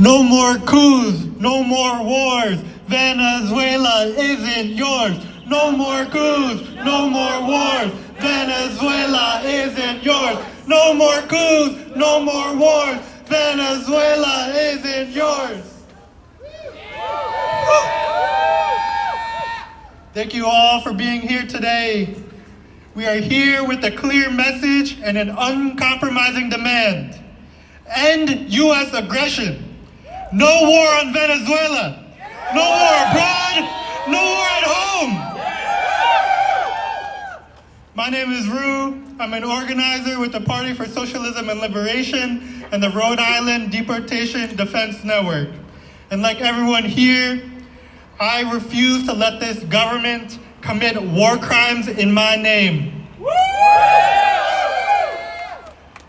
No more coups, no more wars. Venezuela isn't yours. No more coups, no more wars. Venezuela isn't yours. No more coups, no more wars. Venezuela isn't yours. Thank you all for being here today. We are here with a clear message and an uncompromising demand. End U.S. aggression. No war on Venezuela. No war abroad. No war at home. My name is Rue. I'm an organizer with the Party for Socialism and Liberation and the Rhode Island Deportation Defense Network. And like everyone here, I refuse to let this government commit war crimes in my name.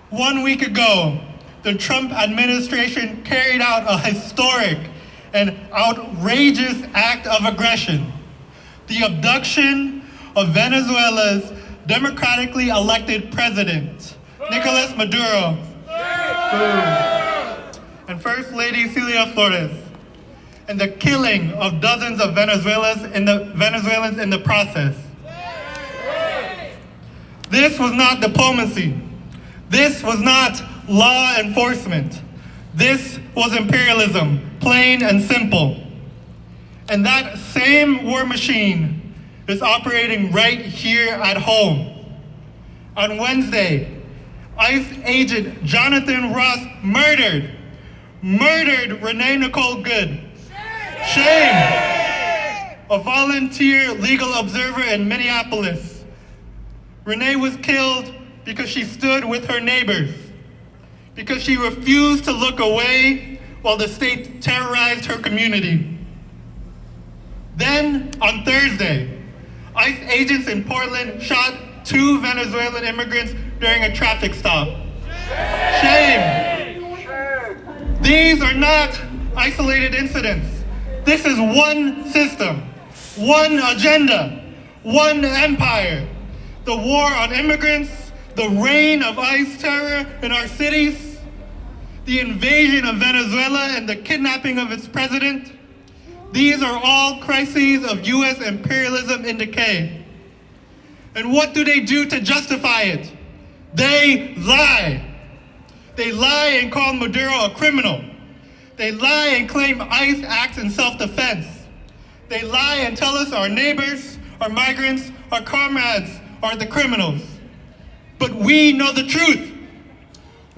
1 week ago, the Trump administration carried out a historic and outrageous act of aggression: the abduction of Venezuela's democratically elected president, Nicolas Maduro, and First Lady Celia Flores, and the killing of dozens of Venezuelans in the process. This was not diplomacy. This was not law enforcement. This was imperialism, plain and simple. And that same war machine is operating right here at home. On Wednesday, ICE agent Jonathan Ross murdered Renee Nicole Good. Shame! A volunteer legal observer in Minneapolis. Renee was killed because she stood with her neighbors, because she refused to look away while the state terrorized her community. Then, on Thursday, ICE agents in Portland shot 2 Venezuelan immigrants during a traffic stop. Shame! These are not isolated incidents. This is one system, one agenda, one empire. The war on immigrants, the reign of ICE terror in our cities, the invasion of Venezuela and the kidnapping of its president. These are all crises of U.S. imperialism in decay. And what do they do to justify it? They lie. They lie and call Maduro a criminal. They lie and claim ICE acts in self-defense. They lie and tell us our neighbors, our migrants, our comrades are the criminals. But we know the truth.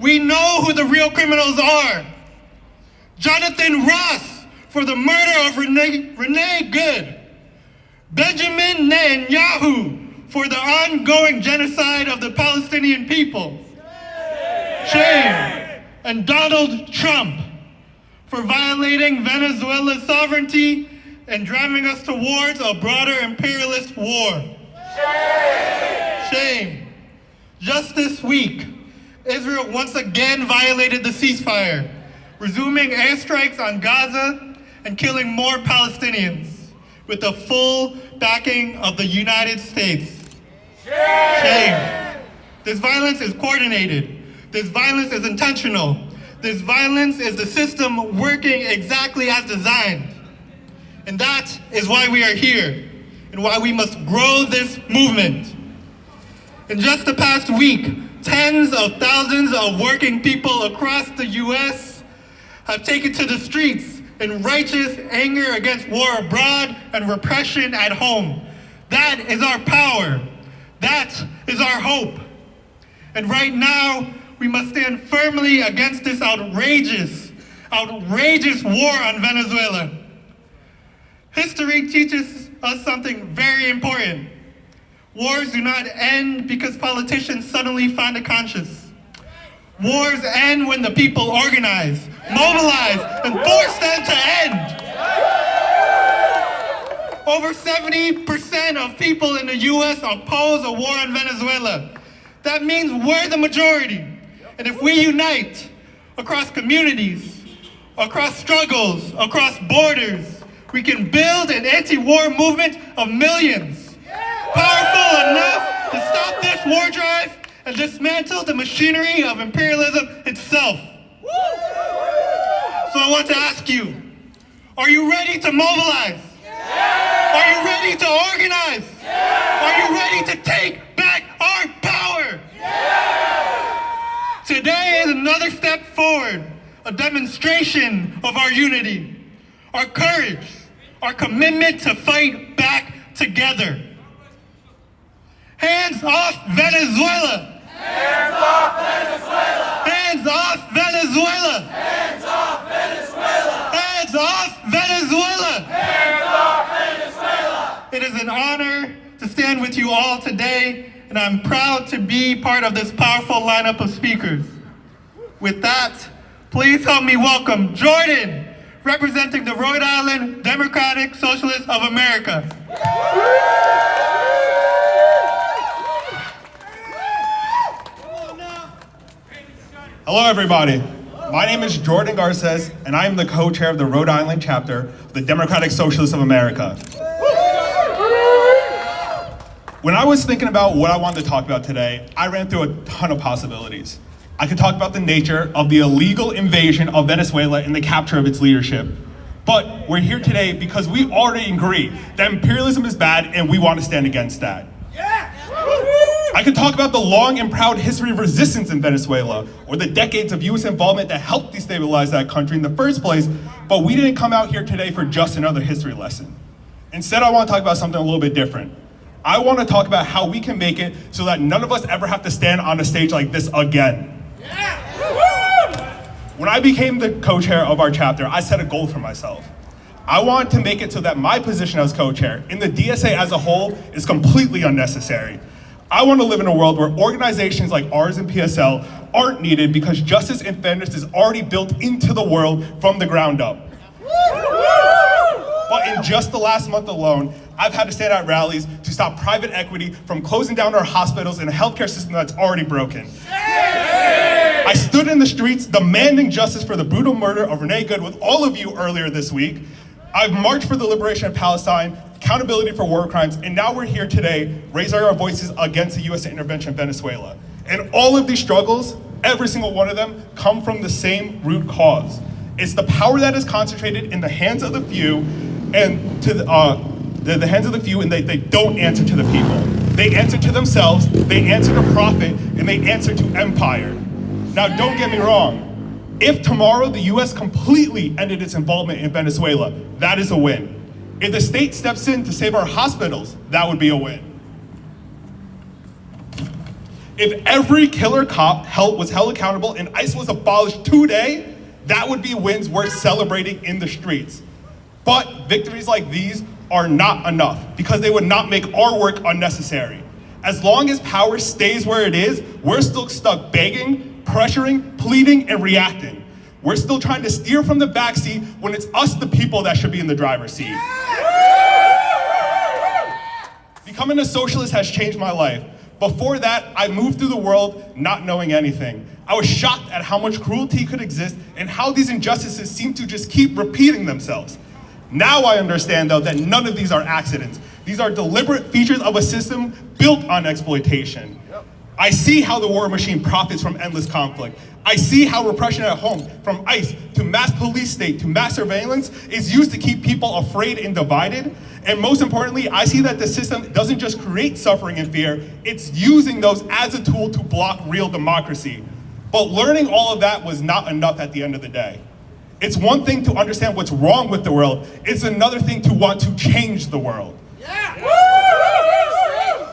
We know who the real criminals are. Jonathan Ross for the murder of Renee Good. Benjamin Netanyahu for the ongoing genocide of the Palestinian people. Shame. And Donald Trump for violating Venezuela's sovereignty and driving us towards a broader imperialist war. Shame. Just this week, Israel once again violated the ceasefire, resuming airstrikes on Gaza and killing more Palestinians with the full backing of the United States. Shame. This violence is coordinated. This violence is intentional. This violence is the system working exactly as designed. And that is why we are here and why we must grow this movement. In just the past week, tens of thousands of working people across the U.S. have taken to the streets in righteous anger against war abroad and repression at home. That is our power. That is our hope. And right now, we must stand firmly against this outrageous war on Venezuela. History teaches us something very important. Wars do not end because politicians suddenly find a conscience. Wars end when the people organize, mobilize, and force them to end. Over 70% of people in the U.S. oppose a war on Venezuela. That means we're the majority. And if we unite across communities, across struggles, across borders, we can build an anti-war movement of millions. Powerful enough to stop this war drive and dismantle the machinery of imperialism itself. So So I want to ask you, are you ready to mobilize? Yeah! Are you ready to organize? Yeah! Are you ready to take back our power? Yeah! Today is another step forward, a demonstration of our unity, our courage, our commitment to fight back together. Hands off Venezuela! Hands off Venezuela! Hands off Venezuela! Hands off Venezuela! Hands off Venezuela! Hands off Venezuela! It is an honor to stand with you all today, and I'm proud to be part of this powerful lineup of speakers. With that, please help me welcome Jordan, representing the Rhode Island Democratic Socialists of America. Hello, everybody. My name is Jordan Garces, and I am the co-chair of the Rhode Island chapter of the Democratic Socialists of America. When I was thinking about what I wanted to talk about today, I ran through a ton of possibilities. I could talk about the nature of the illegal invasion of Venezuela and the capture of its leadership. But we're here today because we already agree that imperialism is bad and we want to stand against that. I could talk about the long and proud history of resistance in Venezuela, or the decades of US involvement that helped destabilize that country in the first place, but we didn't come out here today for just another history lesson. Instead, I want to talk about something a little bit different. I want to talk about how we can make it so that none of us ever have to stand on a stage like this again. When I became the co-chair of our chapter, I set a goal for myself. I wanted to make it so that my position as co-chair in the DSA as a whole is completely unnecessary. I want to live in a world where organizations like ours and PSL aren't needed because justice and fairness is already built into the world from the ground up. But in just the last month alone, I've had to stand at rallies to stop private equity from closing down our hospitals and a healthcare system that's already broken. I stood in the streets demanding justice for the brutal murder of Renee Good with all of you earlier this week. I've marched for the liberation of Palestine, accountability for war crimes, and now we're here today raising our voices against the US intervention in Venezuela. And all of these struggles, every single one of them, come from the same root cause. It's the power that is concentrated in the hands of the few, and to the hands of the few, and they don't answer to the people. They answer to themselves, they answer to profit, and they answer to empire. Now, don't get me wrong. If tomorrow the US completely ended its involvement in Venezuela, that is a win. If the state steps in to save our hospitals, that would be a win. If every killer cop was held accountable and ICE was abolished today, that would be wins worth celebrating in the streets. But victories like these are not enough because they would not make our work unnecessary. As long as power stays where it is, we're still stuck begging, pressuring, pleading, and reacting. We're still trying to steer from the backseat when it's us, the people, that should be in the driver's seat. Becoming a socialist has changed my life. Before that, I moved through the world not knowing anything. I was shocked at how much cruelty could exist and how these injustices seem to just keep repeating themselves. Now I understand, though, that none of these are accidents. These are deliberate features of a system built on exploitation. I see how the war machine profits from endless conflict. I see how repression at home, from ICE to mass police state to mass surveillance, is used to keep people afraid and divided. And most importantly, I see that the system doesn't just create suffering and fear, it's using those as a tool to block real democracy. But learning all of that was not enough at the end of the day. It's one thing to understand what's wrong with the world, it's another thing to want to change the world.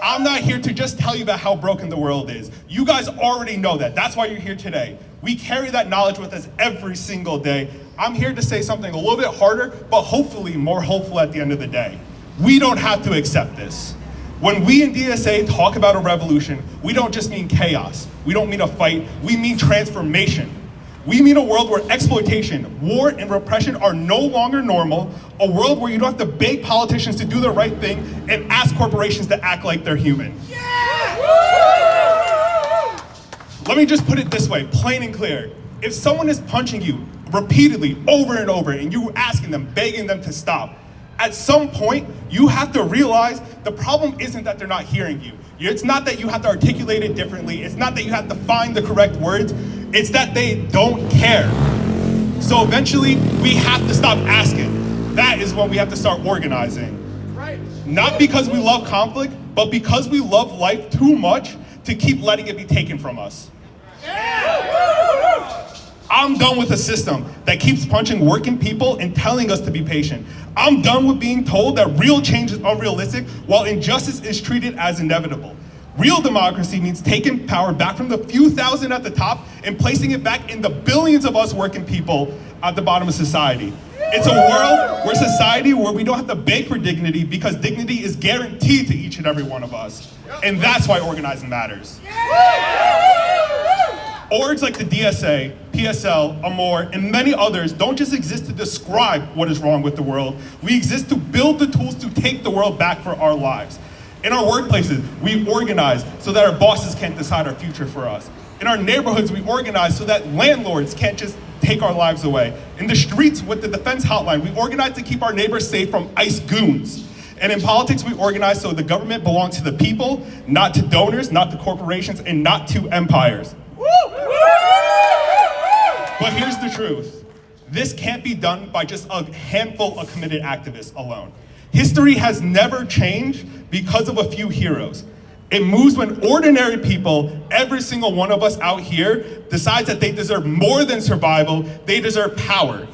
I'm not here to just tell you about how broken the world is. You guys already know that. That's why you're here today. We carry that knowledge with us every single day. I'm here to say something a little bit harder, but hopefully more hopeful at the end of the day. We don't have to accept this. When we in DSA talk about a revolution, we don't just mean chaos. We don't mean a fight. We mean transformation. We mean a world where exploitation, war, and repression are no longer normal, a world where you don't have to beg politicians to do the right thing and ask corporations to act like they're human. Yeah! Let me just put it this way, plain and clear. If someone is punching you repeatedly over and over and you're asking them, begging them to stop, at some point, you have to realize the problem isn't that they're not hearing you. It's not that you have to articulate it differently. It's not that you have to find the correct words. It's that they don't care. So eventually, we have to stop asking. That is when we have to start organizing. Not because we love conflict, but because we love life too much to keep letting it be taken from us. I'm done with a system that keeps punching working people and telling us to be patient. I'm done with being told that real change is unrealistic while injustice is treated as inevitable. Real democracy means taking power back from the few thousand at the top and placing it back in the billions of us working people at the bottom of society. It's a world where we don't have to beg for dignity because dignity is guaranteed to each and every one of us. And that's why organizing matters. Orgs like the DSA, PSL, AMOR, and many others don't just exist to describe what is wrong with the world. We exist to build the tools to take the world back for our lives. In our workplaces, we organize so that our bosses can't decide our future for us. In our neighborhoods, we organize so that landlords can't just take our lives away. In the streets with the defense hotline, we organize to keep our neighbors safe from ICE goons. And in politics, we organize so the government belongs to the people, not to donors, not to corporations, and not to empires. But here's the truth. This can't be done by just a handful of committed activists alone. History has never changed because of a few heroes. It moves when ordinary people, every single one of us out here, decides that they deserve more than survival, they deserve power.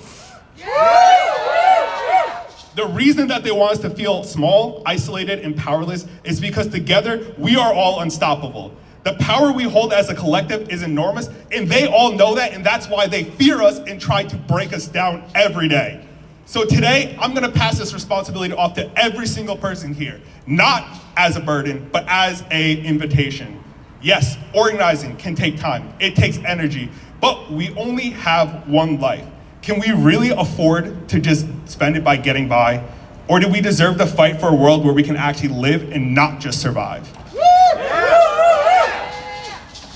The reason that they want us to feel small, isolated, and powerless is because together we are all unstoppable. The power we hold as a collective is enormous, and they all know that, and that's why they fear us and try to break us down every day. So today, I'm gonna pass this responsibility off to every single person here, not as a burden, but as an invitation. Yes, organizing can take time, it takes energy, but we only have one life. Can we really afford to just spend it by getting by? Or do we deserve to fight for a world where we can actually live and not just survive?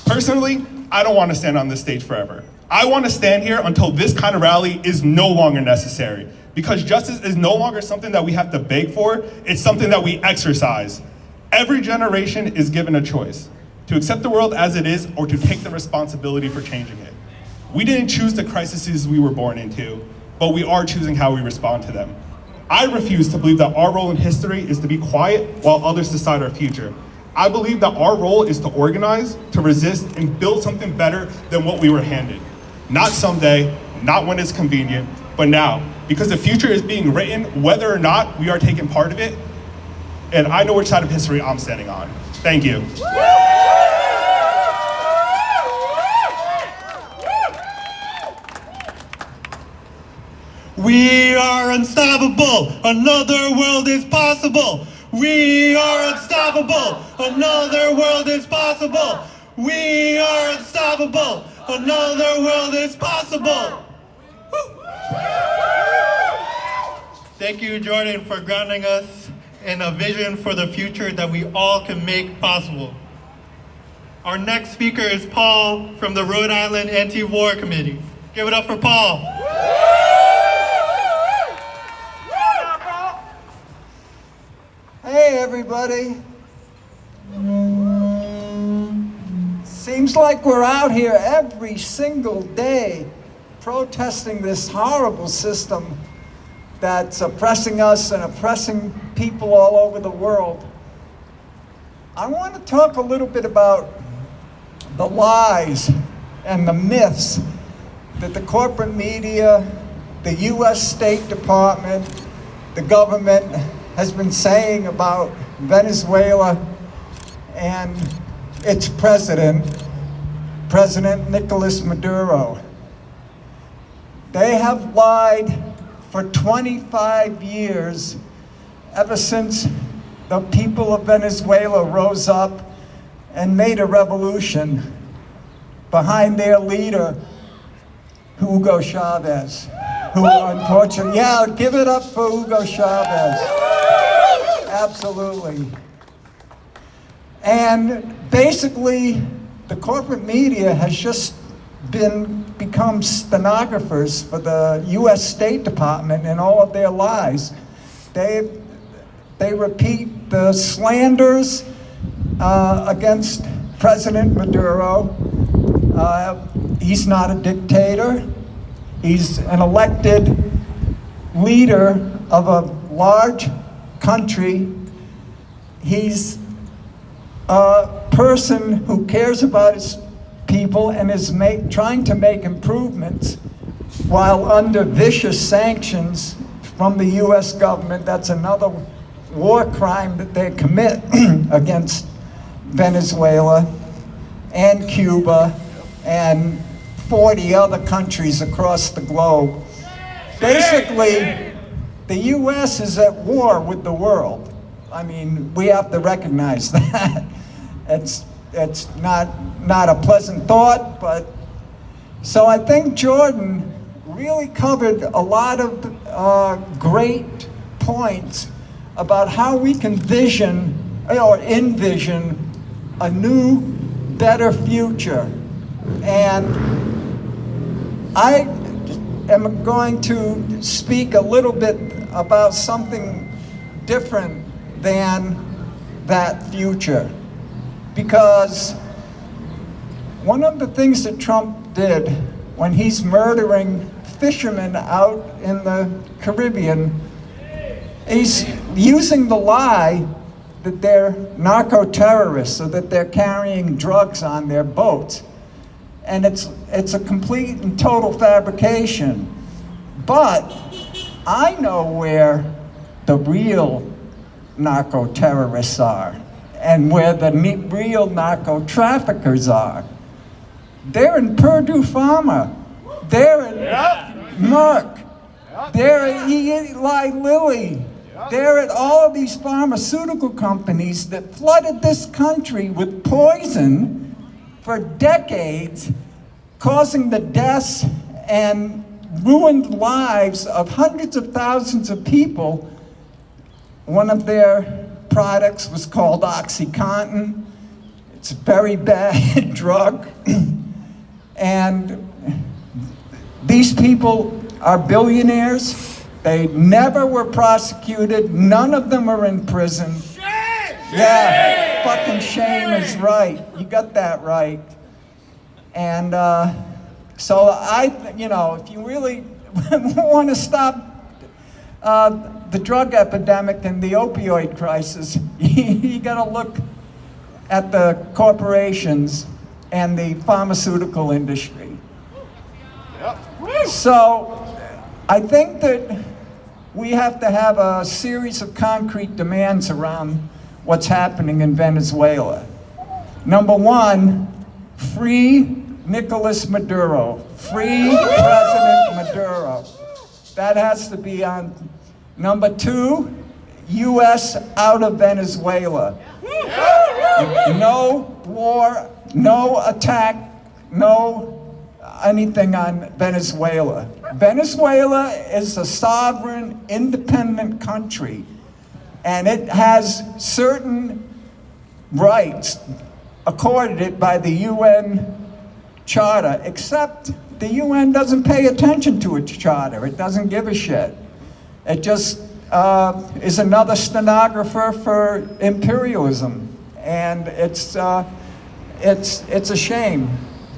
Personally, I don't want to stand on this stage forever. I want to stand here until this kind of rally is no longer necessary. Because justice is no longer something that we have to beg for, it's something that we exercise. Every generation is given a choice, to accept the world as it is or to take the responsibility for changing it. We didn't choose the crises we were born into, but we are choosing how we respond to them. I refuse to believe that our role in history is to be quiet while others decide our future. I believe that our role is to organize, to resist, and build something better than what we were handed. Not someday, not when it's convenient, but now. Because the future is being written whether or not we are taking part of it, and I know which side of history I'm standing on. Thank you. We are unstoppable, another world is possible. We are unstoppable, another world is possible. We are unstoppable, another world is possible. Thank you, Jordan, for grounding us in a vision for the future that we all can make possible. Our next speaker is Paul from the Rhode Island Anti-War Committee. Give it up for Paul. Hey everybody. Seems like we're out here every single day protesting this horrible system that's oppressing us and oppressing people all over the world. I want to talk a little bit about the lies and the myths that the corporate media, the US State Department, the government has been saying about Venezuela and its president, President Nicolas Maduro. They have lied for 25 years, ever since the people of Venezuela rose up and made a revolution behind their leader, Hugo Chavez, who unfortunately, yeah, give it up for Hugo Chavez. Absolutely. And basically, the corporate media has just become stenographers for the US State Department and all of their lies. They repeat the slanders against President Maduro. He's not a dictator. He's an elected leader of a large country. He's a person who cares about his people and is trying to make improvements while under vicious sanctions from the US government. That's another war crime that they commit against Venezuela and Cuba and 40 other countries across the globe. Basically, the US is at war with the world. I mean, we have to recognize that. It's not a pleasant thought, but so I think Jordan really covered a lot of great points about how we can envision a new, better future. And I am going to speak a little bit about something different than that future. Because one of the things that Trump did when he's murdering fishermen out in the Caribbean, he's using the lie that they're narco-terrorists or that they're carrying drugs on their boats. And it's a complete and total fabrication. But I know where the real narco-terrorists are and where the real narco-traffickers are. They're in Purdue Pharma. They're at Merck. They're at Eli Lilly. They're at all of these pharmaceutical companies that flooded this country with poison for decades, causing the deaths and ruined lives of hundreds of thousands of people. One of their products was called OxyContin. It's a very bad drug. And these people are billionaires. They never were prosecuted. None of them are in prison. Shame! Yeah, fucking shame is right. You got that right. And so if you really want to stop the drug epidemic and the opioid crisis, you got to look at the corporations and the pharmaceutical industry. Yep. So I think that we have to have a series of concrete demands around what's happening in Venezuela. Number one, free Nicolas Maduro. Free President Maduro. That has to be on. Number two, U.S. out of Venezuela. No war, no attack, no anything on Venezuela. Venezuela is a sovereign, independent country, and it has certain rights accorded it by the UN Charter, except the UN doesn't pay attention to its charter. It doesn't give a shit. It just is another stenographer for imperialism, and it's a shame.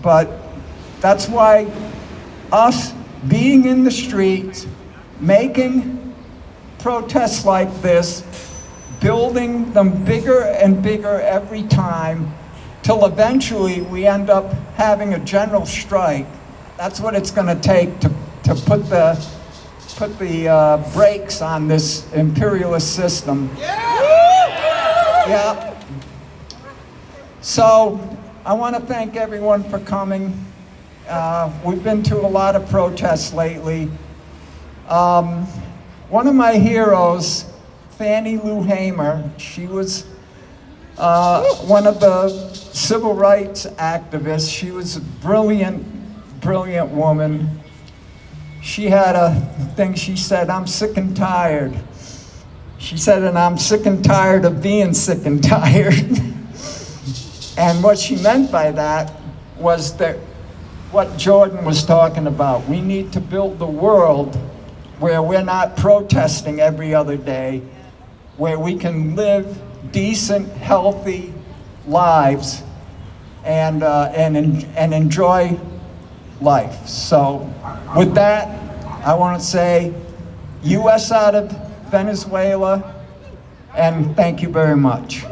But that's why us being in the streets, making protests like this, building them bigger and bigger every time, till eventually we end up having a general strike. That's what it's going to take to put the brakes on this imperialist system. Yeah. So I want to thank everyone for coming. We've been to a lot of protests lately. One of my heroes, Fannie Lou Hamer, she was one of the civil rights activists. She was a brilliant woman. She had a thing, she said, "I'm sick and tired." She said, "And I'm sick and tired of being sick and tired." And what she meant by that was that what Jordan was talking about. We need to build the world where we're not protesting every other day, where we can live decent, healthy lives and enjoy life. So with that, I want to say U.S. out of Venezuela, and thank you very much.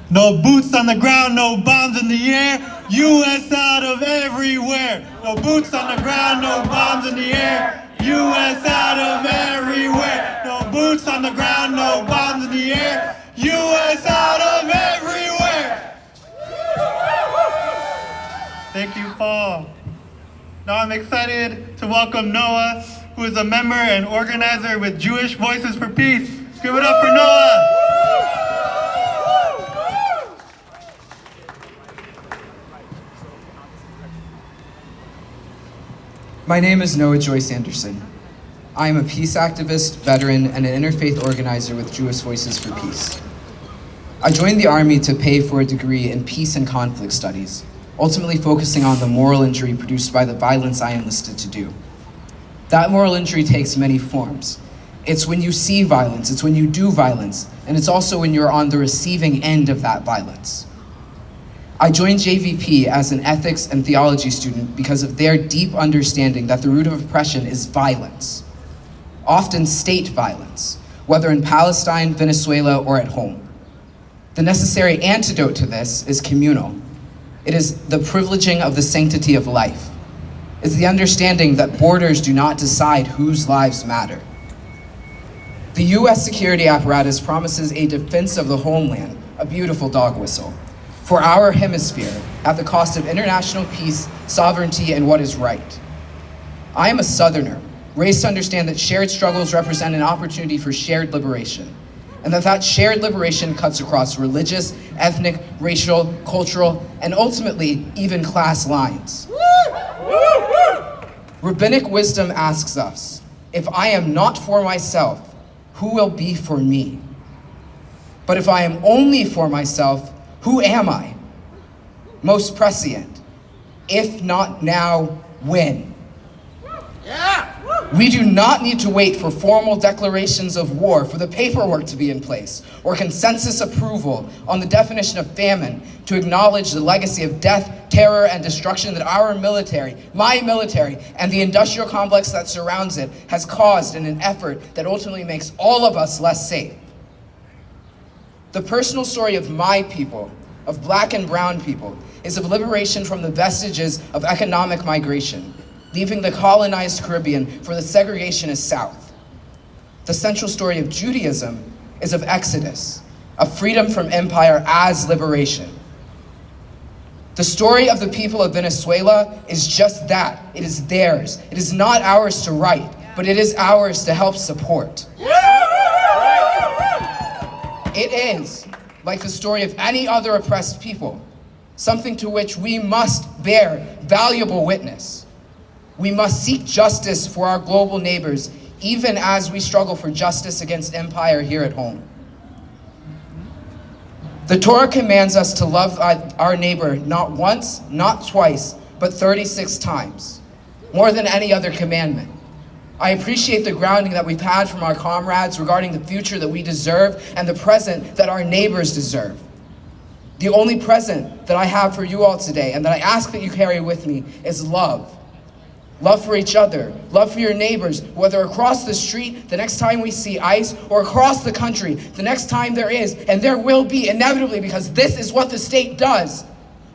No boots on the ground, no bombs in the air, U.S. out of everywhere. No boots on the ground, no bombs in the air, U.S. out of everywhere. No boots on the ground, no bombs in the air, U.S. out of everywhere. Thank you, Paul. Now I'm excited to welcome Noah, who is a member and organizer with Jewish Voices for Peace. Give it up for Noah. My name is Noah Joyce Anderson. I am a peace activist, veteran, and an interfaith organizer with Jewish Voices for Peace. I joined the Army to pay for a degree in peace and conflict studies, ultimately focusing on the moral injury produced by the violence I enlisted to do. That moral injury takes many forms. It's when you see violence, it's when you do violence, and it's also when you're on the receiving end of that violence. I joined JVP as an ethics and theology student because of their deep understanding that the root of oppression is violence, often state violence, whether in Palestine, Venezuela, or at home. The necessary antidote to this is communal. It is the privileging of the sanctity of life. It's the understanding that borders do not decide whose lives matter. The US security apparatus promises a defense of the homeland, a beautiful dog whistle, for our hemisphere at the cost of international peace, sovereignty, and what is right. I am a Southerner, raised to understand that shared struggles represent an opportunity for shared liberation, and that shared liberation cuts across religious, ethnic, racial, cultural, and ultimately even class lines. Rabbinic wisdom asks us, if I am not for myself, who will be for me? But if I am only for myself, who am I? Most prescient. If not now, when? We do not need to wait for formal declarations of war for the paperwork to be in place or consensus approval on the definition of famine to acknowledge the legacy of death, terror, and destruction that our military, my military, and the industrial complex that surrounds it has caused in an effort that ultimately makes all of us less safe. The personal story of my people, of Black and brown people, is of liberation from the vestiges of economic migration, leaving the colonized Caribbean for the segregationist South. The central story of Judaism is of exodus, of freedom from empire as liberation. The story of the people of Venezuela is just that. It is theirs. It is not ours to write, but it is ours to help support. It is, like the story of any other oppressed people, something to which we must bear valuable witness. We must seek justice for our global neighbors, even as we struggle for justice against empire here at home. The Torah commands us to love our neighbor not once, not twice, but 36 times, more than any other commandment. I appreciate the grounding that we've had from our comrades regarding the future that we deserve and the present that our neighbors deserve. The only present that I have for you all today, and that I ask that you carry with me, is love. Love for each other, love for your neighbors, whether across the street the next time we see ice, or across the country the next time there is, and there will be inevitably, because this is what the state does,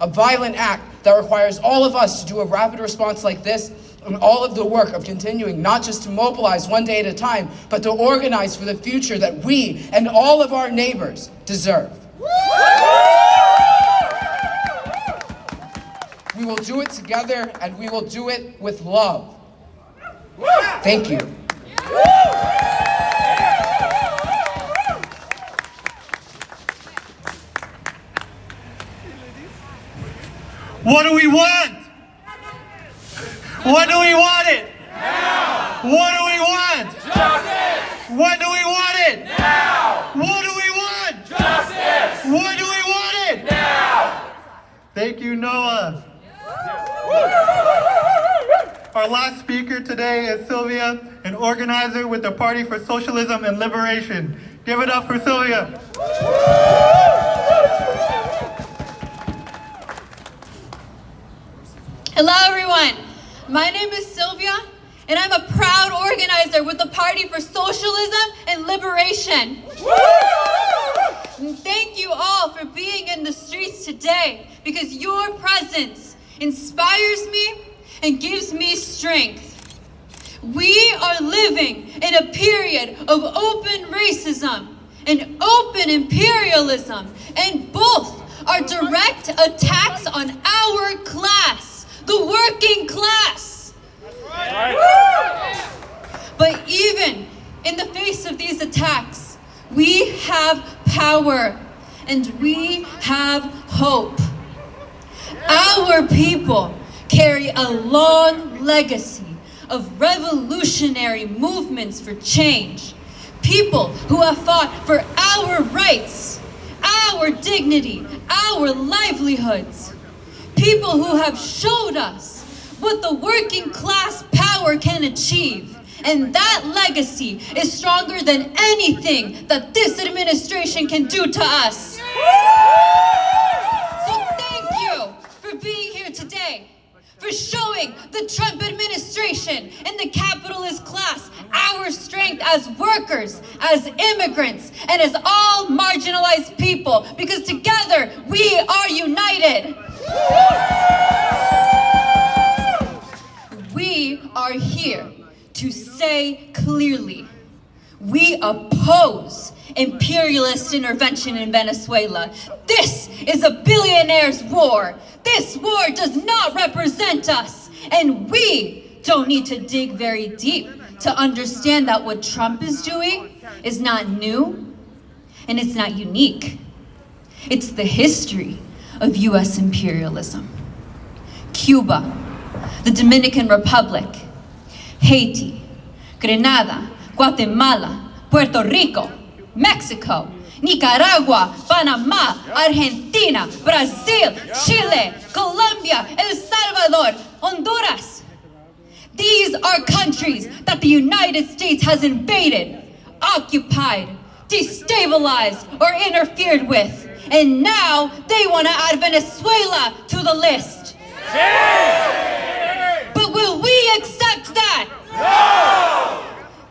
a violent act that requires all of us to do a rapid response like this, and all of the work of continuing not just to mobilize one day at a time, but to organize for the future that we and all of our neighbors deserve. We will do it together, and we will do it with love. Thank you. What do we want? What do we want it? Now! What do we want? Justice! When do we want it? Now! What do we want? Justice! When do we want it? Now! Thank you, Noah. Our last speaker today is Sylvia, an organizer with the Party for Socialism and Liberation. Give it up for Sylvia. Hello, everyone. My name is Sylvia, and I'm a proud organizer with the Party for Socialism and Liberation. And thank you all for being in the streets today, because your presence inspires me and gives me strength. We are living in a period of open racism and open imperialism, and both are direct attacks on our class, the working class. But even in the face of these attacks, we have power and we have hope. Our people carry a long legacy of revolutionary movements for change. People who have fought for our rights, our dignity, our livelihoods. People who have showed us what the working class power can achieve. And that legacy is stronger than anything that this administration can do to us. So thank you for being here today, for showing the Trump administration and the capitalist class our strength as workers, as immigrants, and as all marginalized people, because together we are united. We are here to say clearly, we oppose imperialist intervention in Venezuela. This is a billionaire's war. This war does not represent us, and we don't need to dig very deep to understand that what Trump is doing is not new and it's not unique. It's the history of US imperialism. Cuba, the Dominican Republic, Haiti, Grenada, Guatemala, Puerto Rico, Mexico, Nicaragua, Panama, Argentina, Brazil, Chile, Colombia, El Salvador, Honduras. These are countries that the United States has invaded, occupied, destabilized, or interfered with. And now they want to add Venezuela to the list. But will we accept that? No!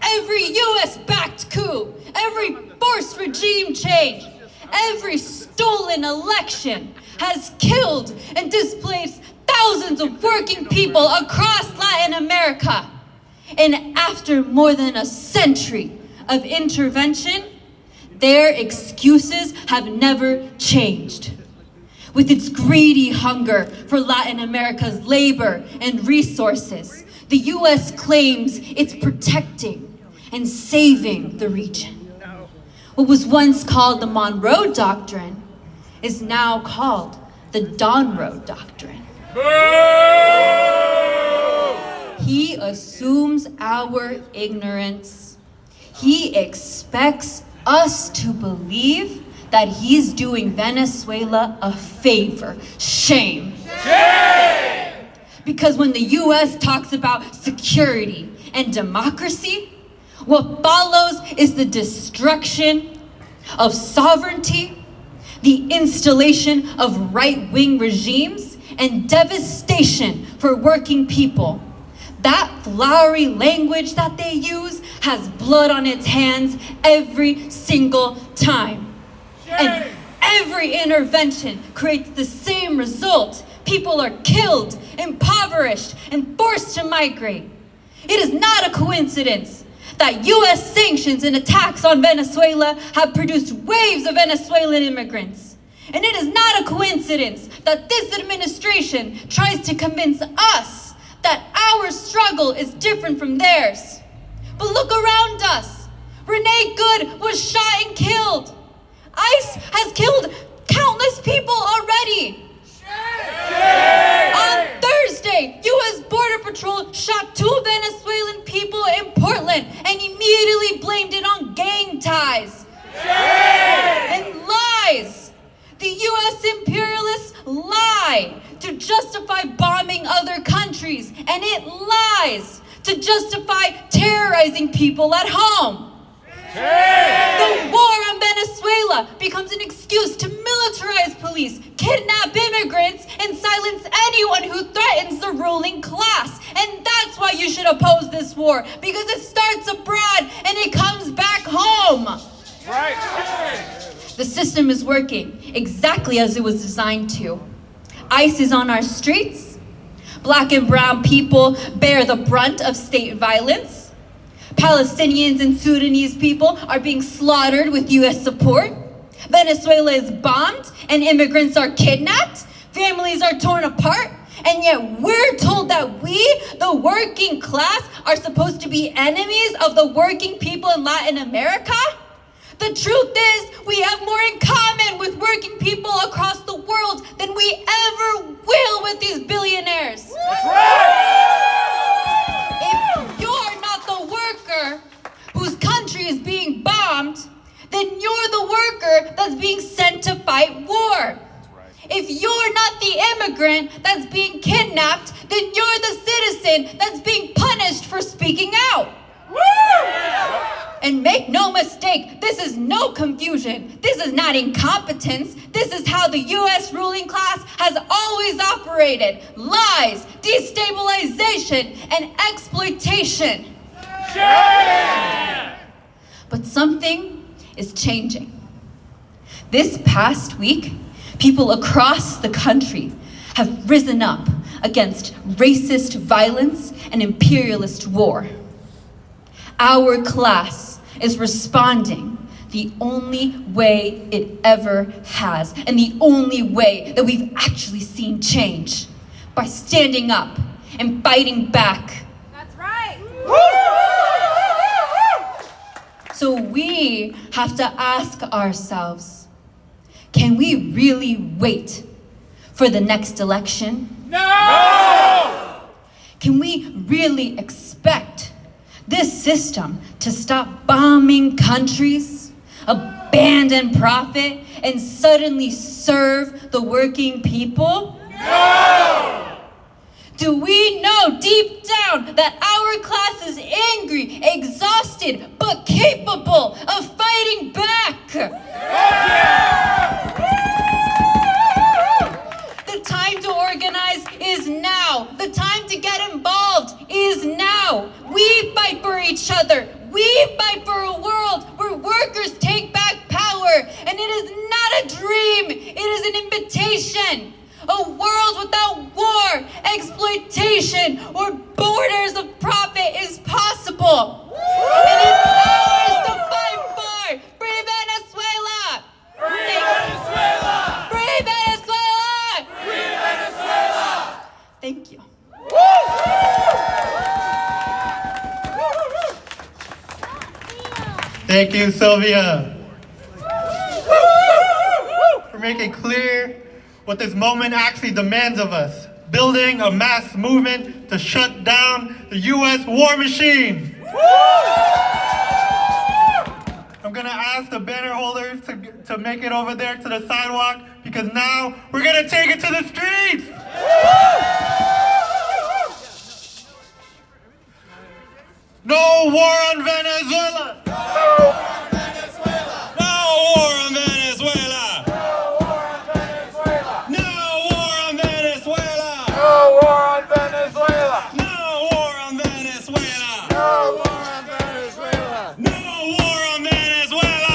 Every US-backed coup, every forced regime change, every stolen election has killed and displaced thousands of working people across Latin America. And after more than a century of intervention, their excuses have never changed. With its greedy hunger for Latin America's labor and resources, the US claims it's protecting and saving the region. What was once called the Monroe Doctrine is now called the Donroe Doctrine. He assumes our ignorance. He expects us to believe that he's doing Venezuela a favor. Shame. Shame! Because when the US talks about security and democracy, what follows is the destruction of sovereignty, the installation of right-wing regimes, and devastation for working people. That flowery language that they use has blood on its hands every single time. And every intervention creates the same result. People are killed, impoverished, and forced to migrate. It is not a coincidence that US sanctions and attacks on Venezuela have produced waves of Venezuelan immigrants. And it is not a coincidence that this administration tries to convince us that our struggle is different from theirs. But look around us. Renee Good was shot and killed. ICE has killed countless people already. On Thursday, U.S. Border Patrol shot 2 Venezuelan people in Portland and immediately blamed it on gang ties. And lies. The U.S. imperialists lie to justify bombing other countries, and it lies to justify terrorizing people at home. The war Venezuela becomes an excuse to militarize police, kidnap immigrants, and silence anyone who threatens the ruling class. And that's why you should oppose this war, because it starts abroad and it comes back home. Right. The system is working exactly as it was designed to. ICE is on our streets. Black and brown people bear the brunt of state violence. Palestinians and Sudanese people are being slaughtered with US support. Venezuela is bombed and immigrants are kidnapped. Families are torn apart. And yet we're told that we, the working class, are supposed to be enemies of the working people in Latin America? The truth is, we have more in common with working people across the world than we ever will with these billionaires. That's right. If you're not the worker whose country is being bombed, then you're the worker that's being sent to fight war. If you're not the immigrant that's being kidnapped, then you're the citizen that's being punished for speaking out. And make no mistake, this is no confusion. This is not incompetence. This is how the US ruling class has always operated. Lies, destabilization, and exploitation. Yeah! But something is changing. This past week, people across the country have risen up against racist violence and imperialist war. Our class is responding the only way it ever has, and the only way that we've actually seen change, by standing up and fighting back. That's right. So we have to ask ourselves, can we really wait for the next election? No! Can we really expect this system to stop bombing countries, abandon profit, and suddenly serve the working people? No! Do we know deep down that our class is angry, exhausted, but capable of fighting back? The time to organize is now. The time to get involved is now. We fight for each other. We fight for a world where workers take back power. And it is not a dream. It is an invitation. A world without war, exploitation, or borders of profit is possible. And it's ours to fight for. Free Venezuela! Free Venezuela! Free Venezuela! Free Venezuela! Thank you. Thank you, Sylvia, for making clear what this moment actually demands of us: building a mass movement to shut down the US war machine. I'm gonna ask the banner holders to make it over there to the sidewalk, because now we're gonna take it to the streets. No war on Venezuela! No war on Venezuela! No war on Venezuela! No war on Venezuela! No war on Venezuela! No war on Venezuela! No war on Venezuela!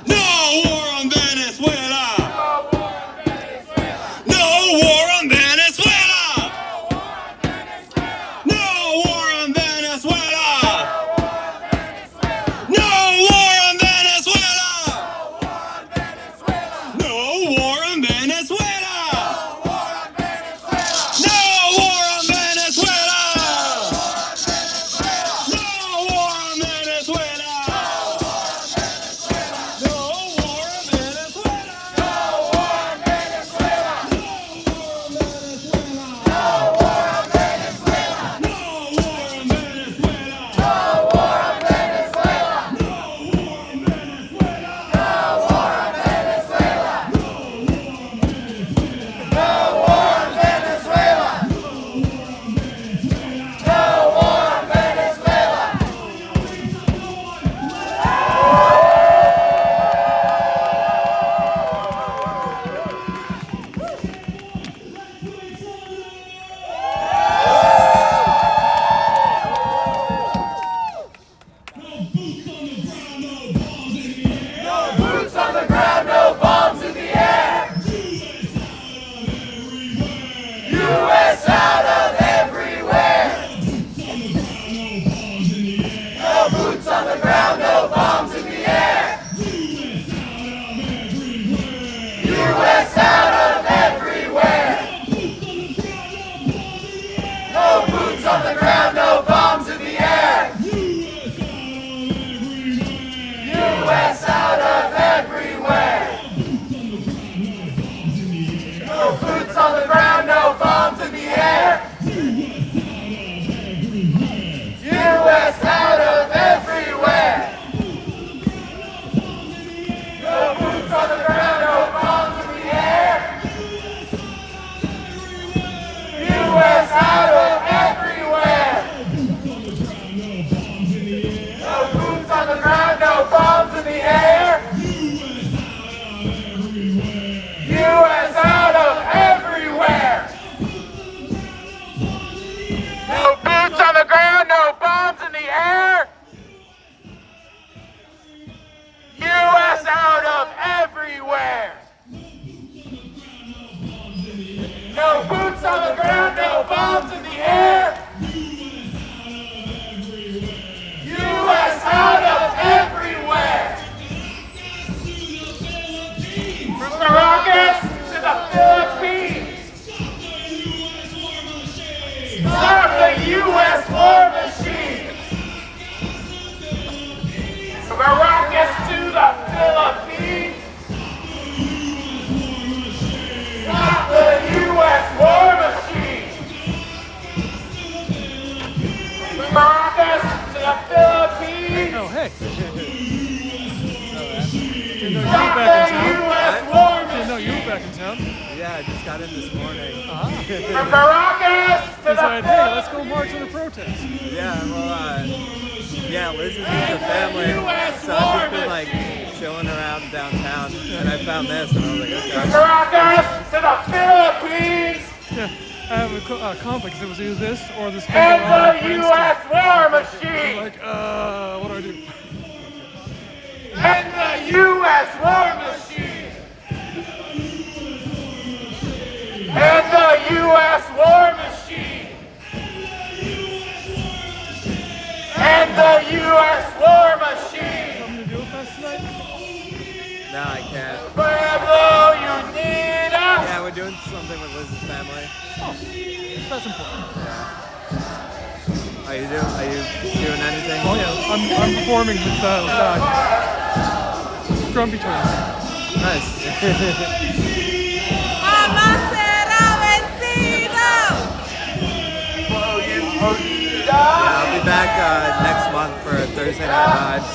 No war on Venezuela! No war on Venezuela! No war on Venezuela! No war on Venezuela! Boots on the ground, no bombs in the air. U.S. out of everywhere. No boots on the ground, no bombs in the air. U.S. out of everywhere. No boots on the ground, no bombs in the air. U.S. out of everywhere. No boots on the ground, no bombs in the air. U.S. out of everywhere. No boots on the ground, no bombs in the air. U.S. out of everywhere. No boots on the ground, no bombs in the air. U.S. out of everywhere. No boots on the ground, no bombs in the air. U.S. out of everywhere. No boots on the ground, no bombs in the air. U.S. out of everywhere. From Caracas to the Philippines. Stop the U.S. war machine. From Caracas to the Philippines. Stop the U.S. war machine. From Caracas to the Philippines. Oh, hey. Didn't know you were Stop back the in town. U.S. war Didn't know you were machine. back in town. Yeah, I just got in this morning. From Caracas to the Decided, hey, let's go march in the protest. Yeah, well, yeah, Liz is with her family, so I've just been like chilling around downtown, and I found this, and I was like, okay. Caracas to the Philippines. Yeah, I have a conflict. It was either this or this thing And going on the in Princeton. U.S. war machine. Like, what do I do? And the U.S. war machine. And the U.S. war machine. And the U.S. war machine. Something to do with us tonight? No, I can't. Pueblo Unido. Yeah, we're doing something with Liz's family. That's important. Are you doing anything? Oh yeah, I'm performing with Grumpy Twins. Nice. Yeah, I'll be back next month for Thursday Night Vibes.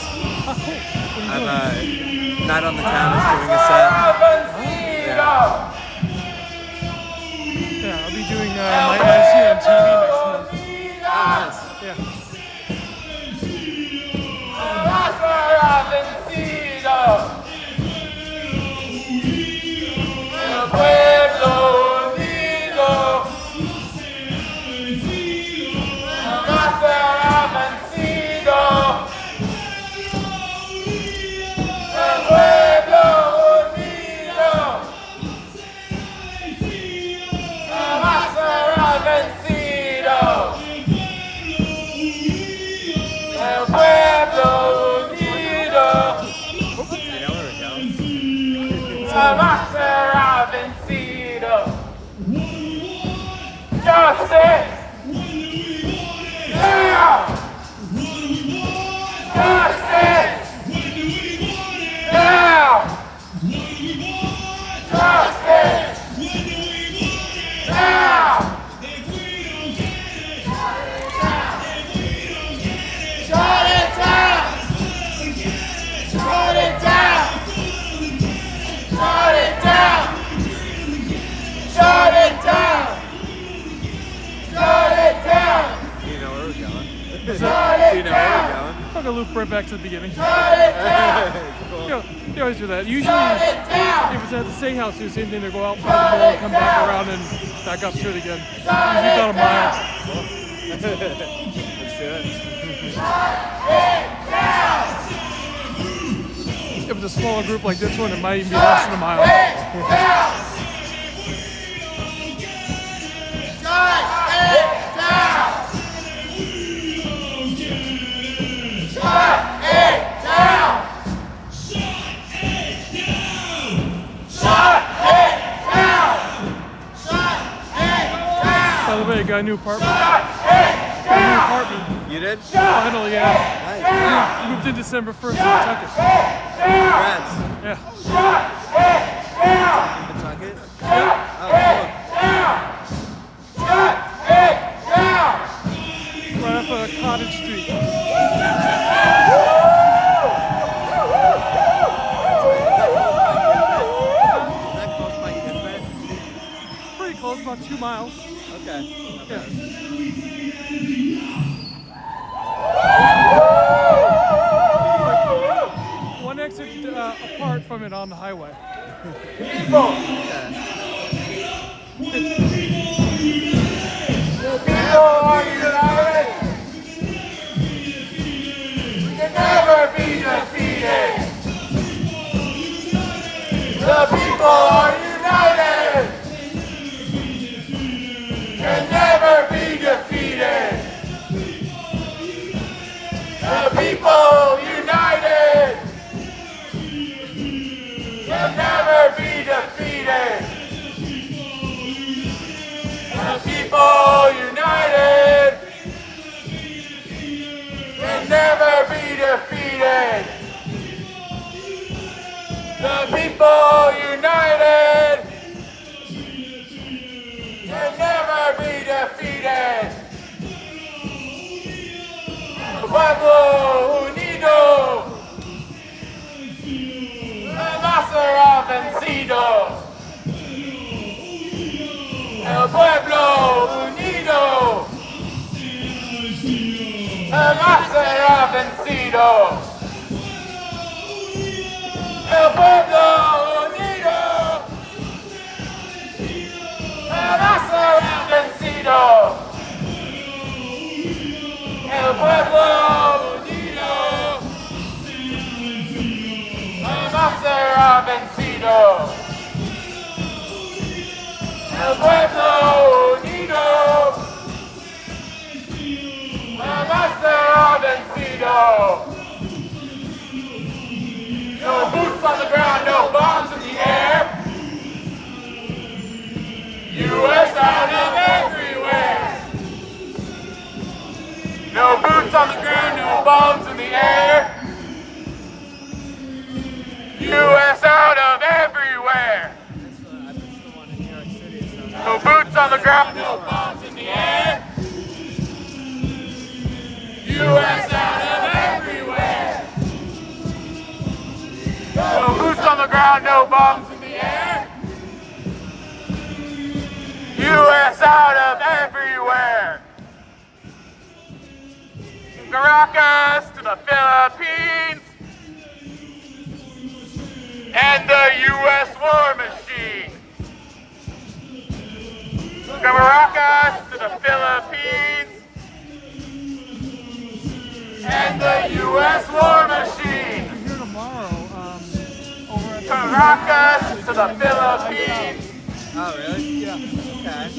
I'm Night on the Town is doing a set. Yeah. Yeah, I'll be doing my ads here on TV next month. Oh, nice. Yeah. Pueblo Unido. Jamás será vencido. El pueblo unido. Jamás será vencido. El pueblo unido. You know where we're going? Jamás será vencido. Justice! Yeah! Justice! Now! Justice! Now! Shut it down! Shut it down! Shut it down! Shut it down! Shut it down! Do you know where we're going? Do Shut you it know where down! we're going? I'm gonna loop right back to the beginning. Shut it down! You always do that. Usually, Shut it down! if it's at the steakhouse, do the same thing. They go out by the mall, come back around, and back up to it again. Usually about a mile. Let's do it. Shut it down! a smaller group like this one, it might even be less than a mile. By the way, I got a new apartment. You did? Finally, yeah. Nice. Moved in December 1st, so I took it. Congrats. Yeah. Pawtucket? Yeah. Oh, Right off of Cottage Street. Is that close by Kismet? Pretty close, about 2 miles. Okay. Yeah. One exit apart from it on the highway. People are united. We can never be defeated. The people are united. Can never be defeated. The people united. Can never be defeated. The people united can never be defeated. The people united can never be defeated. El pueblo unido jamás será vencido. El pueblo unido jamás será vencido. El pueblo unido jamás será vencido. El pueblo unido jamás será vencido. El pueblo unido jamás será vencido. No boots on the ground, no bombs in the air. U.S. out of everywhere. No boots on the ground, no bombs in the air. U.S. out of everywhere. No boots on the ground, no bombs in the air. U.S. out of everywhere. No boots on the ground, no bombs in the air. U.S. out of everywhere. From Caracas to the Philippines and the U.S. war machine. From Caracas to the Philippines and the U.S. war machine. Here tomorrow, over at Caracas to the Philippines Oh, really? yeah. Okay.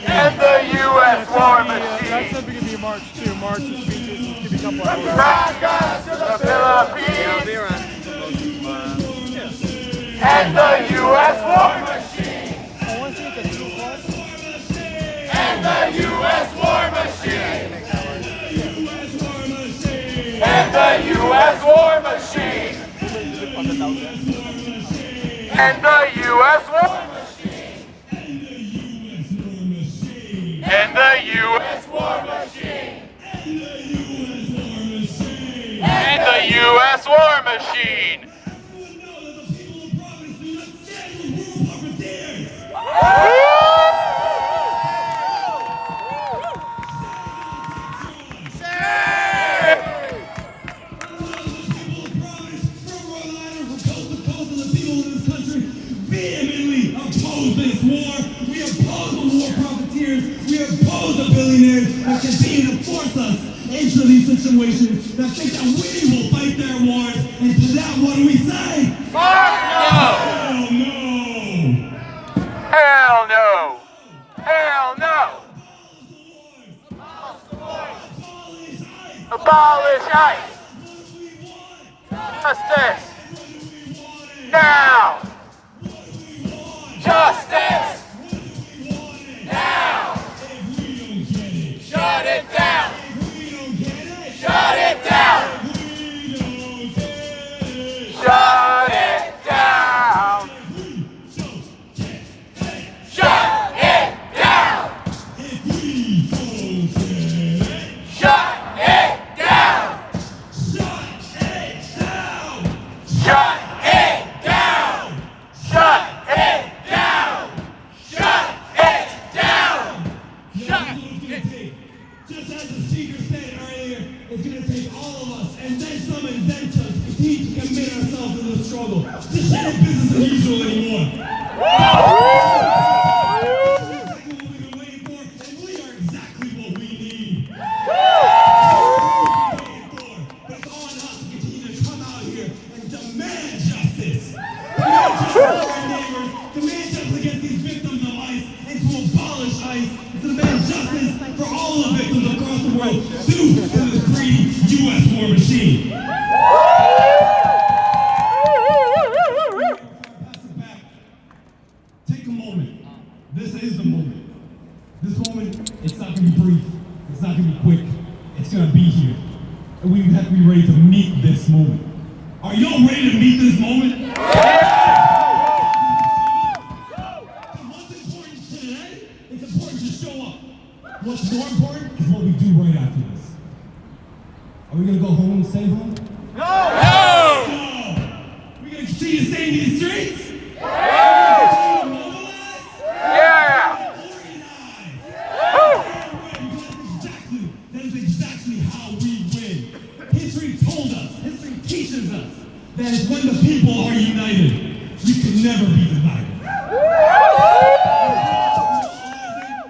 and the U.S. war That's machine. the beginning of March too. March is speeches. It's gonna be a couple hours. Caracas to the Yeah, I'll Philippines be around for most of tomorrow. and the U.S. war machine. I want to see it at 2 o'clock. And the U.S. war machine. Make that work. And the U.S. war machine. And the U.S. war machine. And the U.S. war machine. And the U.S. war machine. Vehemently oppose this war. We oppose the war profiteers. We oppose the billionaires that continue to force us into into these situations that think that we will fight their wars, and to that, what do we say? Hell no! Hell no! Hell no! Abolish ICE! Justice! Now! Justice! Now! Shut it down! Shut it down! Shut it down! Shut it down! Shut it down! Shut it down! Shut it down! Shut it down! Shut it. Just as the speaker said earlier, it's going to take all of us, and then some and then some, to continue to commit ourselves to the struggle. This ain't business as usual anymore. Exactly what we've been waiting for, and we are exactly what we need. But it's all on us to continue to come out here and demand justice. Demand justice for our neighbors, demand justice against these victims of ICE, and to abolish ICE, and to demand justice for all the victims across the world due to this greedy U.S. war machine. Take a moment. This is the moment. This moment, it's not going to be brief. It's not going to be quick. It's going to be here. And we have to be ready to meet this moment. Are y'all ready to meet this moment? What's important today? It's important to show up. What's more important is what we do right after this. Are we going to go home and stay home? No! We going to continue to stay in these streets? That is exactly how we win. History told us, history teaches us, that it's when the people are united, we can never be divided.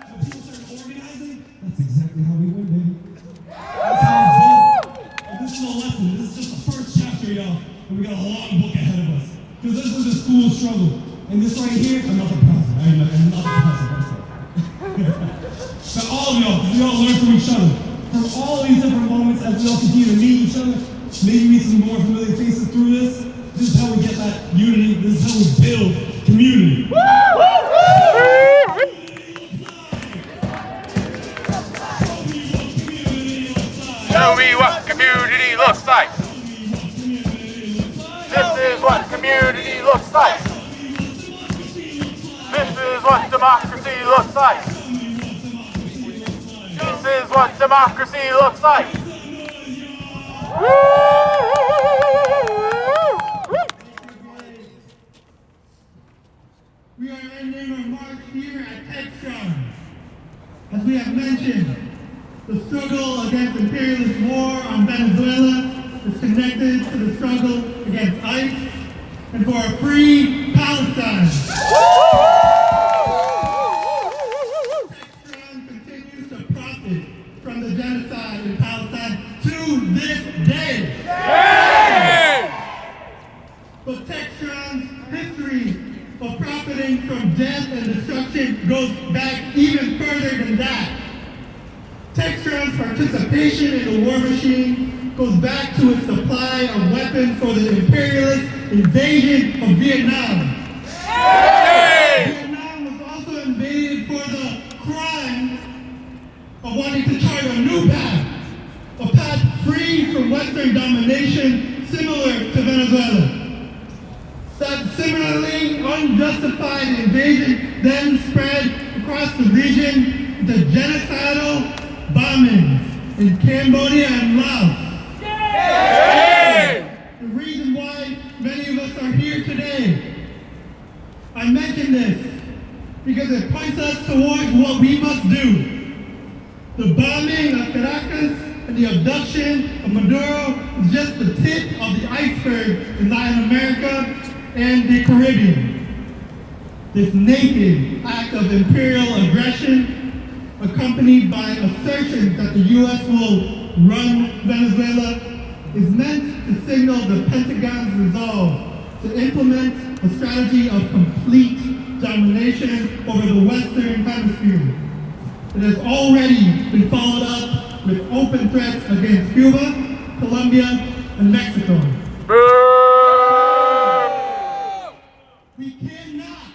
When people start organizing, that's exactly how we win, baby. That's how it's done. And this is a lesson. This is just the first chapter, y'all. And we got a long book ahead of us. Because this is the school struggle. And this right here, I'm not the president. I'm not the president. But all of y'all, we all learn from each other. From all these different moments as we all continue to meet each other, maybe meet some more familiar faces through this. This is how we get that unity. This is how we build community. Show me what community looks like. This is what community looks like. This is what democracy looks like. This is what democracy looks like. We are ending our march here at Textron. As we have mentioned, the struggle against imperialist war on Venezuela is connected to the struggle against ICE and for a free Palestine. Textron continues to profit from the genocide in Palestine to this day. But Textron's history of profiting from death and destruction goes back even further than that. Textron's participation in the war machine goes back to its supply of weapons for the imperialist invasion of Vietnam. Vietnam was also invaded for the crime of wanting to chart a new path, a path free from Western domination similar to Venezuela. That similarly unjustified invasion then spread across the region into genocidal bombings in Cambodia and Laos. The reason why many of us are here today. I mention this because it points us towards what we must do. The bombing of Caracas and the abduction of Maduro is just the tip of the iceberg in Latin America and the Caribbean. This naked act of imperial aggression, accompanied by assertions that the U.S. will run Venezuela is meant to signal the Pentagon's resolve to implement a strategy of complete domination over the Western Hemisphere. It has already been followed up with open threats against Cuba, Colombia, and Mexico. We cannot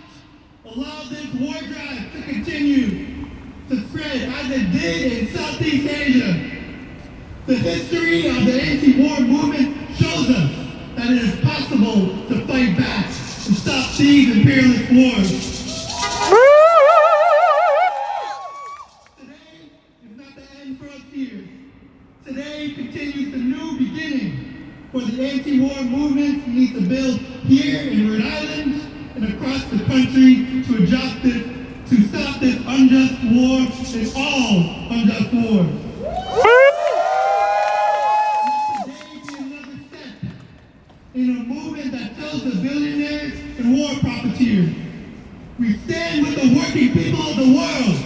allow this war drive to continue to spread as it did in Southeast Asia. The history of the anti-war movement shows us that it is possible to fight back and stop these imperialist wars. Today is not the end for us here. Today continues the new beginning for the anti-war movement we need to build here in Rhode Island and across the country to stop this unjust war and all unjust wars. In a movement that tells the billionaires and war profiteers, we stand with the working people of the world.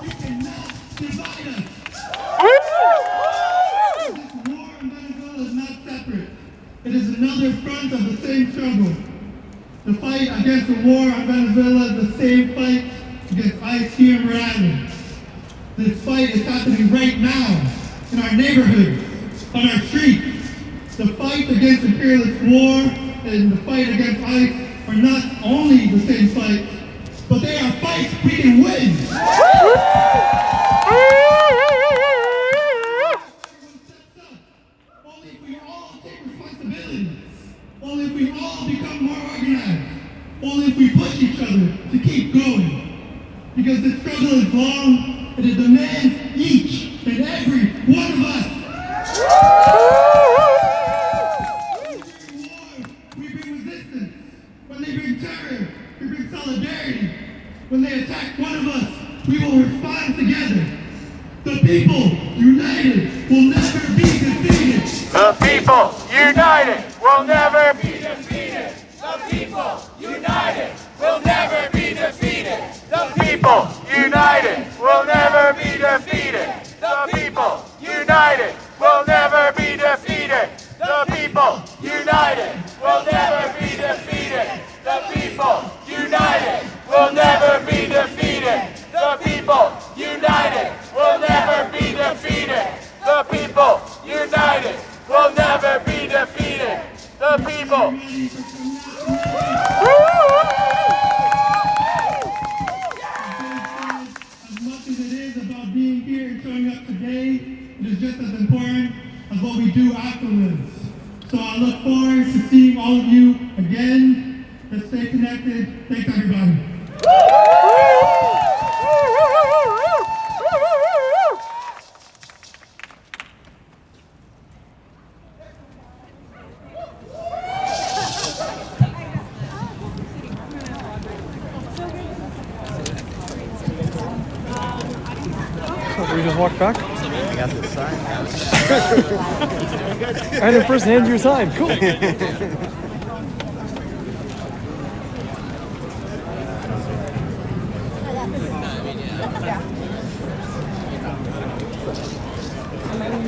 You cannot divide us. This war in Venezuela is not separate. It is another front of the same struggle. The fight against the war on Venezuela is the same fight against ICE here in Rhode Island. This fight is happening right now in our neighborhoods, on our streets. The fight against imperialist war and the fight against ICE are not only the same fights, but they are fights we can win. Only if we all take responsibility, only if we all become more organized, only if we push each other to keep going. Because the struggle is long and it demands each and every one of us. When we bring resistance. When they bring terror, we bring solidarity. When they attack one of us, we will respond together. The people united will never be defeated. The people united will never be defeated. The people united will never be defeated. The people united will never be defeated. The people united will never be defeated. The people united will never be defeated. The people united will never be defeated. The people united will never be defeated. The people united will never be defeated. The people. As much as it is about being here and showing up today, it is just as important as what we do afterwards. So I look forward to seeing all of you again. Let's stay connected. Thanks, everybody. We just walked back. I got the sign. I had him first hand your sign. Cool.